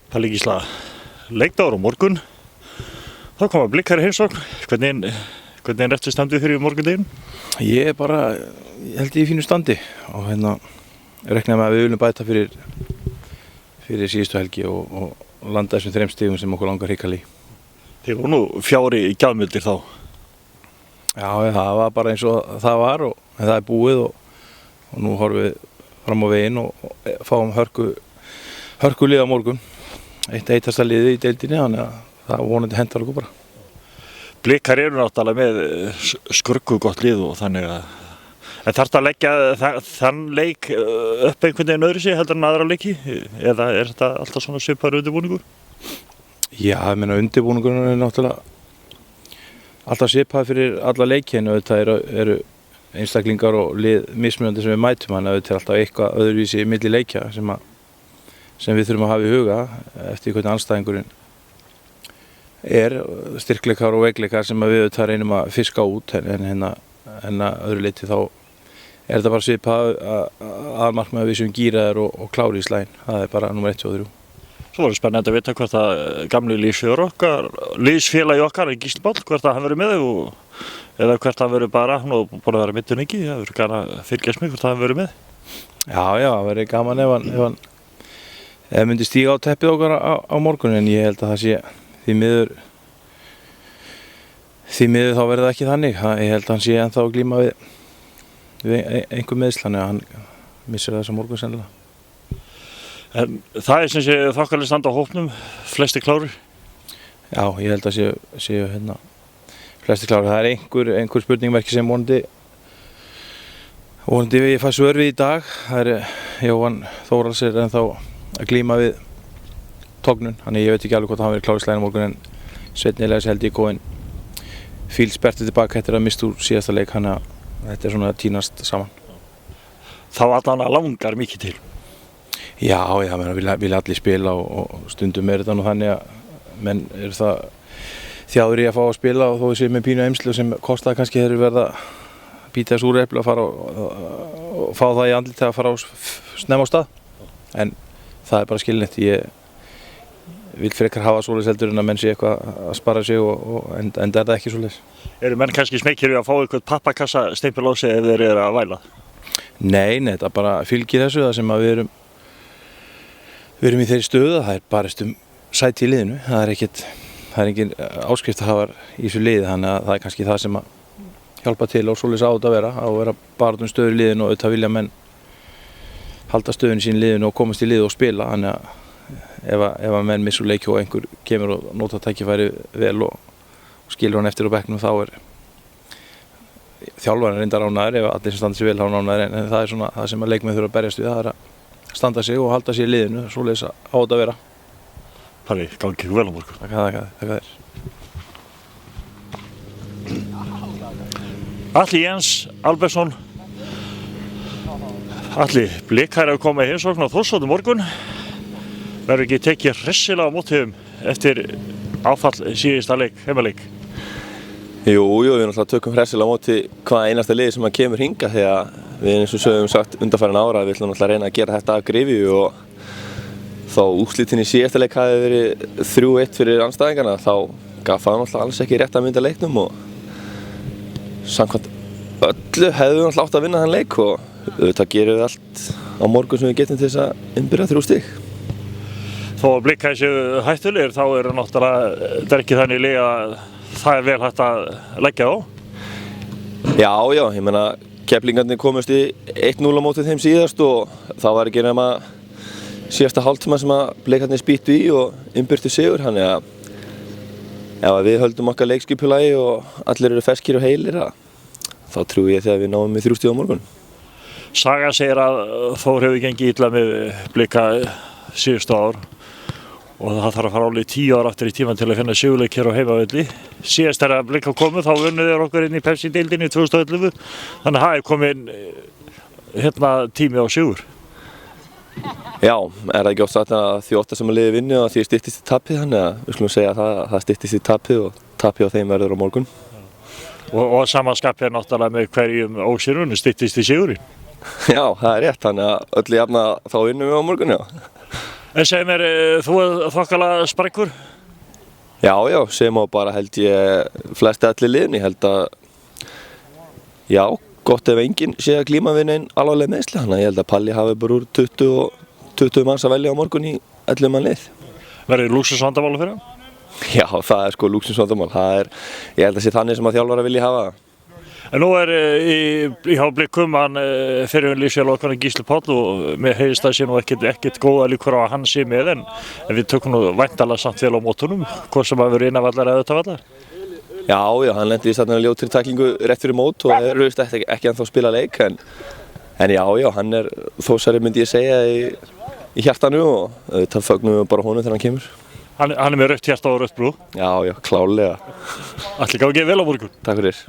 Palli Gísla, leikdagur á morgun. Þá koma Blikar í heimsókn. Hvernig er eftir standið fyrir morgundeginu? Ég held ég í fínu standi og reiknaði með að við viljum bæta fyrir síðustu helgi og landa þessum 3 stigum sem okkur langar hrikalega í. Þið voru nú 4 í gjafmildir þá. Já, það var bara eins og það var og það er búið og nú horfum við fram á veginn og fáum hörku lið á morgun. Eitt heitasta liði í deildinni, þannig að það vonandi hentar okkur bara. Blikar eru náttúrulega með skurku gott lið og þannig að en þarftu að leggja þann leik upp einhvern veginn öðru sig heldur en aðra leiki eða er þetta alltaf svona svipaður undirbúningur? Já, ég meina undirbúningurinn er náttúrulega alltaf svipaður fyrir alla leiki en auðvitað eru einstaklingar og lið mismunandi sem við mætum, þannig að auðvitað er alltaf eitthvað öðruvísi milli leikja sem við þurfum að hafa í huga eftir hvernig anstæðingurinn er, styrkleikar og veikleikar sem við auðvitað reynum að fiska út en að öðru leyti þá er þetta bara svipað aðalmarkmið að við séum gíraðir og klári í slæginn. Það er bara nummer 1 og 3. Svo var það spennandi að vita hvert að gamli liðsfélagi okkar í Gísli Páll, hvert að hann verið með eða hvert að hann verið bara, hann var búin að vera mittun ekki, það verið gana að fylgjast mig hvert að hann verið með. Já, það verið gaman ef hann myndi stíga á teppið okkar á morgun en ég held að það sé því miður þá verður það ekki þannig. Ég held að hann sé ennþá að glíma við einhver meiðsl, þannig að hann missir þessa morgun sennilega. En það er sem sé þokkalega standa á hópnum, flesti klárir? Já, ég held að séu flesti klárir. Það er einhver spurningmerki sem vonandi við fæ svör við í dag. Það er Jóhann Þórals er ennþá að glíma við tognun, þannig ég veit ekki alveg hvort hann verið klár í slæginn á morgun en Sveinn Elías held ég kominn fílsperrtur tilbaka eftir að mista úr síðasta leik, þannig að þetta er svona að tínast saman. Þá allan að langar mikið til? Já, vilja allir spila og stundum er þetta nú þannig að menn eru það þjáður í að fá að spila og þó séu með pínu eymslu sem kostaði kannski þeir verða að býta þess úr epli að fara og fá það í andlit að fara snemma á stað, en það er bara skilinett. Ég vil frekar hafa svoleiðis heldur en að menn sé eitthvað að spara sig en er það ekki svoleiðis. Eru menn kannski smeykir við að fá eitthvað pappakassa stempil á sig ef þeir eru að væla? Nei, þetta bara fylgir þessu það sem að við erum í þeirri stöðu, það er barist sæti í liðinu, það er engin áskriftarhafar í þessu liði, þannig að það er kannski það sem að hjálpa til og svoleiðis á þetta að vera bara stöður í liðinu og auðvitað vilja menn halda stöðun í sín liðinu og komast í lið og spila, þannig að ef að menn missur leiki og einhver kemur og nota tækifæri vel og skilur hann eftir á bekknum þá er þjálfarinn reyndar ánægður ef allir sem standa sig vel ánægður en það er svona það sem að leikmenn þurfa að berjast við, það er að standa sig og halda sig í liðinu, svoleiðis á þetta að vera. Palli, gangi ykkur vel á morgun. Takk þér. Atli Jens Albertsson. Atli, Blikar að koma í heimsókn á Þórsvelli morgun. Verður ekki tekið hressilega á móti eftir áfall síðasta leik, heimaleik? Jú, við náttúrulega tökum hressilega á móti hvaða einasta liði sem kemur hingað því að við eins og sögum sagt undanfarin ára við ætlum náttúrulega að reyna að gera þetta af gryfju og þá úrslitin í síðasta leik hafi verið 3-1 fyrir andstæðingarna þá gaf það náttúrulega alls ekki rétt að mynda leiknum og samkvæmt öllu hefðum við náttúrulega átt að vinna þann leik og auðvitað gerum við allt á morgun sem við getum til þess að innbyrja 3 stig. Þó að Blikar séu hættulegir þá er náttúrulega, þetta er ekki þannig lið að það er vel hægt að leggja á? Já, ég meina Keflingarnir komust í 1-0 á mótið þeim síðast og þá var ekki nema síðasta hálftíma sem að Blikarnir spýttu í og innbyrtu sigur, þannig að ef við höldum okkar leikskipulagi og allir eru ferskir og heilir þá trúi ég þegar við náum í 3 stig á morgun. Saga segir að Þór hefur gengið illa með Blika síðustu ár og það þarf að fara álið 10 ár aftur í tíman til að finna sigurleik hér á heimavelli. Síðast er að Blika komu þá vunnu þeir okkur inn í Pepsi-deildinni 2011, þannig að það er komin tími á sigur. Já, er það ekki oft sagt að því 8 sem að liði vinni og því styttist í tapið, þannig að við skulum segja að það styttist í tapið og tapið á þeim verður á morgun. Og samanskapið er náttúrulega með hverjum ósigurinn styttist í sigurinn. Já, það er rétt, þannig að öllu jafna þá vinnum við á morgun, já. En segir mér, þú þokkalega sprækkur? Já, sem á bara held ég flesti allir liðin. Ég held að, já, gott ef enginn sé að glíma við neinn alvarleg meiðsli. Þannig að ég held að Palli hafi bara úr 20 manns að velja á morgun í 11 mann lið. Verður lúxusvandamála fyrir hann? Já, það er sko lúxusvandamál. Ég held að sé þannig sem að þjálfara vilji hafa það. En nú í hjá Blikum hann fyrirhverjum lífsfélag Gísli Páll og mér heyrist það sé nú ekkert góða líkur á að hann sé með en við tökum nú væntanlega samt vel á mótunum, hvort sem að vera innanvallar eða utanvallar. Já, hann lendi í þarna ljótri tæklingu rétt fyrir mót og er ekki ennþá að spila leik en já, hann er Þórsari myndi ég segja í hjartanu og það fögnum við bara honum þegar hann kemur. Hann er með rautt hjarta og rautt brú. Já, klálega. Allir gangið vel á morgun. Takk fyrir.